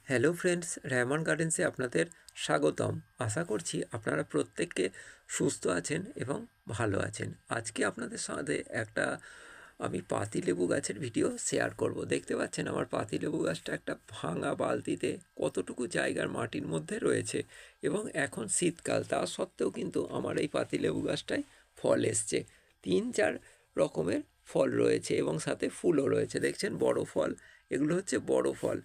Hello friends, Rehman গার্ডেন্সে আপনাদের স্বাগতম। আশা করছি আপনারা প্রত্যেককে সুস্থ আছেন এবং ভালো আছেন। আজকে আপনাদের সাথে একটা আমি পাতিলেবু গাছের ভিডিও শেয়ার করব। দেখতে পাচ্ছেন আমার পাতিলেবু গাছটা একটা ভাঙা বালতিতে কতটুকু জায়গার মাটির মধ্যে রয়েছে, এবং এখন শীতকাল, তা সত্ত্বেও কিন্তু আমার এই পাতিলেবু গাছটায় ফল এসছে। 3-4 রকমের ফল রয়েছে এবং সাথে ফুলও রয়েছে। দেখছেন বড় ফল, এগুলো হচ্ছে বড় ফল।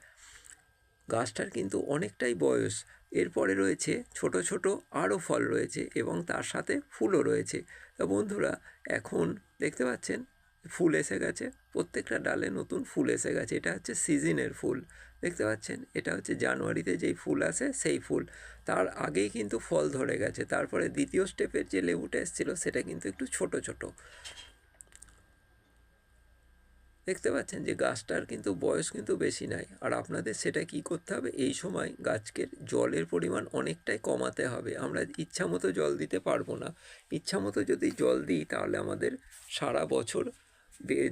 গাছটার কিন্তু অনেকটাই বয়স। এরপরে রয়েছে ছোট ছোট আরও ফল রয়েছে এবং তার সাথে ফুলও রয়েছে। তা বন্ধুরা, এখন দেখতে পাচ্ছেন ফুল এসে গেছে, প্রত্যেকটা ডালে নতুন ফুল এসে গেছে। এটা হচ্ছে সিজনের ফুল, দেখতে পাচ্ছেন এটা হচ্ছে জানুয়ারিতে যেই ফুল আসে সেই ফুল। তার আগেই কিন্তু ফল ধরে গেছে। তারপরে দ্বিতীয় স্টেপের যে লেবুটা এসেছিলো সেটা কিন্তু একটু ছোট ছোট। দেখতে পাচ্ছেন যে গাছটার কিন্তু বয়স কিন্তু বেশি নাই। আর আপনাদের সেটা কি করতে হবে, এই সময় গাছকে জলের পরিমাণ অনেকটাই কমাতে হবে। আমরা ইচ্ছা মতো জল দিতে পারবো না। ইচ্ছা মতো যদি জল দিই তাহলে আমাদের সারা বছর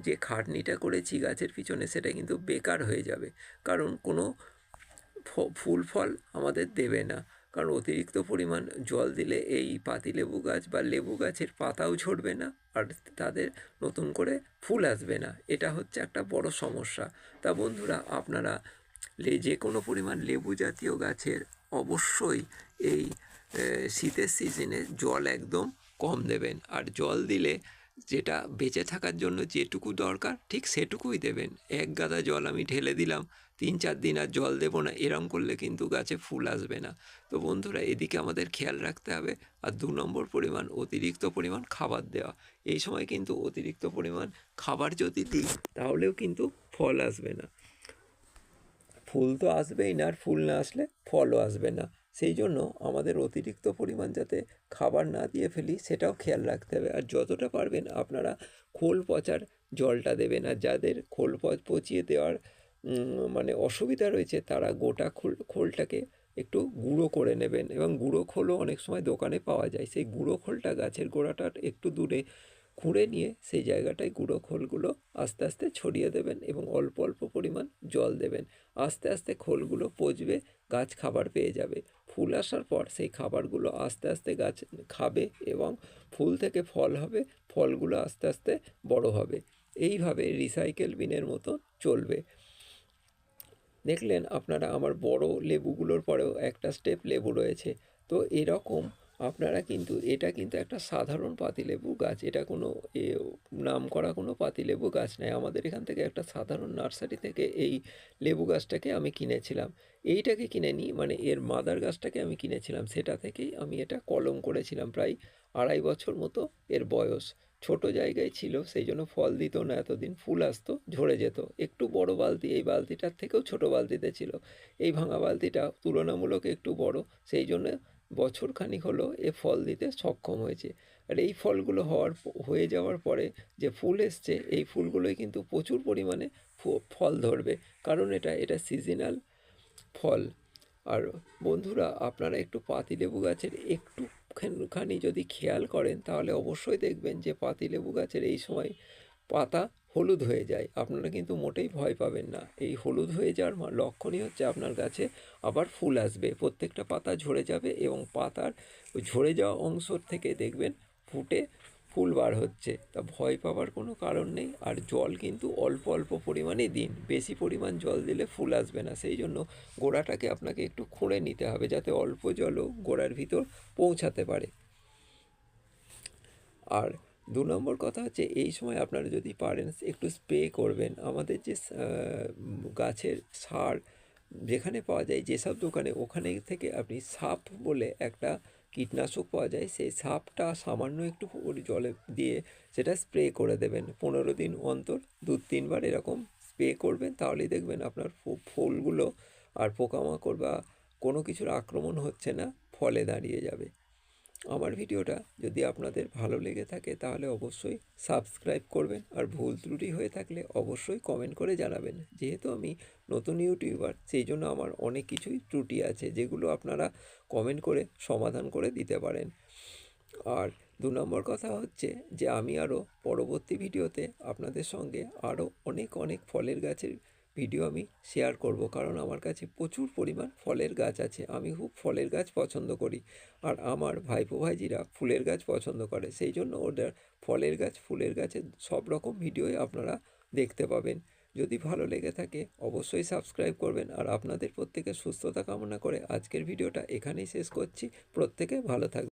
যে খাটনিটা করেছি গাছের পিছনে সেটা কিন্তু বেকার হয়ে যাবে। কারণ কোনো ফুল ফল আমাদের দেবে না। কারণ অতিরিক্ত পরিমাণ জল দিলে এই পাতিলেবু গাছ বা লেবু গাছের পাতাও ঝরবে না, আর তাদের নতুন করে ফুল আসবে না। এটা হচ্ছে একটা বড় সমস্যা। তা বন্ধুরা, আপনারা যে কোনো পরিমাণ লেবু জাতীয় গাছের অবশ্যই এই শীতের সিজনে জল একদম কম দেবেন। আর জল দিলে যেটা বেঁচে থাকার জন্য যেটুকু দরকার ঠিক সেটুকুই দেবেন। এক গাদা জল আমি ঢেলে দিলাম, 3-4 দিন আর জল দেবো না, এরম করলে কিন্তু গাছে ফুল আসবে না। তো বন্ধুরা, এদিকে আমাদের খেয়াল রাখতে হবে। আর 2 নম্বর পরিমাণ অতিরিক্ত পরিমাণ খাবার দেওয়া। এই সময় কিন্তু অতিরিক্ত পরিমাণ খাবার যদি দিই তাহলেও কিন্তু ফল আসবে না। ফুল তো আসবেই না, আর ফুল না আসলে ফলও আসবে না। সেই জন্য আমাদের অতিরিক্ত পরিমাণ যাতে খাবার না দিয়ে ফেলি সেটাও খেয়াল রাখতে হবে। আর যতটা পারবেন আপনারা খোল পচার জলটা দেবেন। আর যাদের খোল পচিয়ে দেওয়ার মানে অসুবিধা রয়েছে তারা গোটা খোলটাকে একটু গুঁড়ো করে নেবেন, এবং গুঁড়ো খোলও অনেক সময় দোকানে পাওয়া যায়। সেই গুঁড়ো খোলটা গাছের গোড়াটার একটু দূরে খুঁড়ে নিয়ে সেই জায়গাটায় গুঁড়ো খোলগুলো আস্তে আস্তে ছড়িয়ে দেবেন এবং অল্প অল্প পরিমাণ জল দেবেন। আস্তে আস্তে খোলগুলো পচবে, গাছ খাবার পেয়ে যাবে। ফুল আসার পর সেই খাবারগুলো আস্তে আস্তে গাছ খাবে এবং ফুল থেকে ফল হবে, ফলগুলো আস্তে আস্তে বড় হবে। এইভাবে রিসাইকেল বিনের মতো চলবে। দেখলেন আপনারা আমার বড় লেবুগুলোর পরেও একটা স্টেপ লেবু রয়েছে। তো এরকম আপনারা কিন্তু, এটা কিন্তু একটা সাধারণ পাতিলেবু গাছ, এটা কোনো নাম করা কোনো পাতিলেবু গাছ নয়। আমাদের এখান থেকে একটা সাধারণ নার্সারি থেকে এই লেবু গাছটাকে আমি কিনেছিলাম। এইটাকে কিনে নিই, মানে এর মাদার গাছটাকে আমি কিনেছিলাম, সেটা থেকেই আমি এটা কলম করেছিলাম। প্রায় 2.5 বছর মতো এর বয়স। ছোট জায়গায় ছিল, সেই জন্য ফল দিত না এতদিন, ফুল আসতো, ঝরে যেত। একটু বড় বালতি, এই বালতিটার থেকেও ছোট বালতিতে ছিল। এই ভাঙা বালতিটা তুলনামূলক একটু বড়, সেই জন্য বছরখানিক হলো এ ফল দিতে সক্ষম হয়েছে। আর এই ফলগুলো হয়ে যাওয়ার পরে যে ফুল এসছে, এই ফুলগুলোই কিন্তু প্রচুর পরিমাণে ফল ধরবে, কারণ এটা সিজনাল ফল। আর বন্ধুরা, আপনারা একটু পাতিলেবু গাছের একটুখানি যদি খেয়াল করেন তাহলে অবশ্যই দেখবেন যে পাতিলেবু গাছের এই সময় পাতা হলুদ হয়ে যায়। আপনারা কিন্তু মোটেই ভয় পাবেন না। এই হলুদ হয়ে যাওয়ার লক্ষণই হচ্ছে আপনার গাছে আবার ফুল আসবে। প্রত্যেকটা পাতা ঝরে যাবে এবং পাতার ওই ঝরে যাওয়া অংশ থেকে দেখবেন ফুটে ফুল বার হচ্ছে। তা ভয় পাওয়ার কোনো কারণ নেই। আর জল কিন্তু অল্প অল্প পরিমাণে দিন, বেশি পরিমাণ জল দিলে ফুল আসবে না। সেই জন্য গোড়াটাকে আপনাকে একটু খুঁড়ে নিতে হবে যাতে অল্প জলও গোড়ার ভিতর পৌঁছাতে পারে। আর 2 নম্বর কথা হচ্ছে, এই সময় আপনারা যদি পারেন একটু স্প্রে করবেন। আমাদের যে গাছের সার যেখানে পাওয়া যায়, যেসব দোকানে, ওখানে থেকে আপনি সাপ বলে একটা কীটনাশক পাওয়া যায়, সেই সাপটা সামান্য একটু জলে দিয়ে সেটা স্প্রে করে দেবেন। 15 দিন অন্তর 2-3 বার এরকম স্প্রে করবেন, তাহলেই দেখবেন আপনার ফুলগুলো আর পোকামাকড় বা কোনো কিছুর আক্রমণ হচ্ছে না, ফলে দাঁড়িয়ে যাবে। আমার ভিডিওটা যদি আপনাদের ভালো লেগে থাকে তাহলে অবশ্যই সাবস্ক্রাইব করবেন, আর ভুল ত্রুটি হয়ে থাকলে অবশ্যই কমেন্ট করে জানাবেন। যেহেতু আমি নতুন ইউটিউবার, সেই জন্য আমার অনেক কিছুই ত্রুটি আছে যেগুলো আপনারা কমেন্ট করে সমাধান করে দিতে পারেন। আর 2 নম্বর কথা হচ্ছে যে আমি আরও পরবর্তী ভিডিওতে আপনাদের সঙ্গে আরও অনেক অনেক ফলের গাছের ভিডিও আমি শেয়ার করব, কারণ আমার কাছে প্রচুর পরিমাণ ফলের গাছ আছে। আমি খুব ফলের গাছ পছন্দ করি, আর আমার ভাইপো ভাইজিরা ফুলের গাছ পছন্দ করে, সেই জন্য ওদের ফলের গাছ ফুলের গাছের সব রকম ভিডিওই আপনারা দেখতে পাবেন। যদি ভালো লেগে থাকে অবশ্যই সাবস্ক্রাইব করবেন, আর আপনাদের প্রত্যেকের সুস্থতা কামনা করে আজকের ভিডিওটা এখানেই শেষ করছি। প্রত্যেকে ভালো থাকবেন।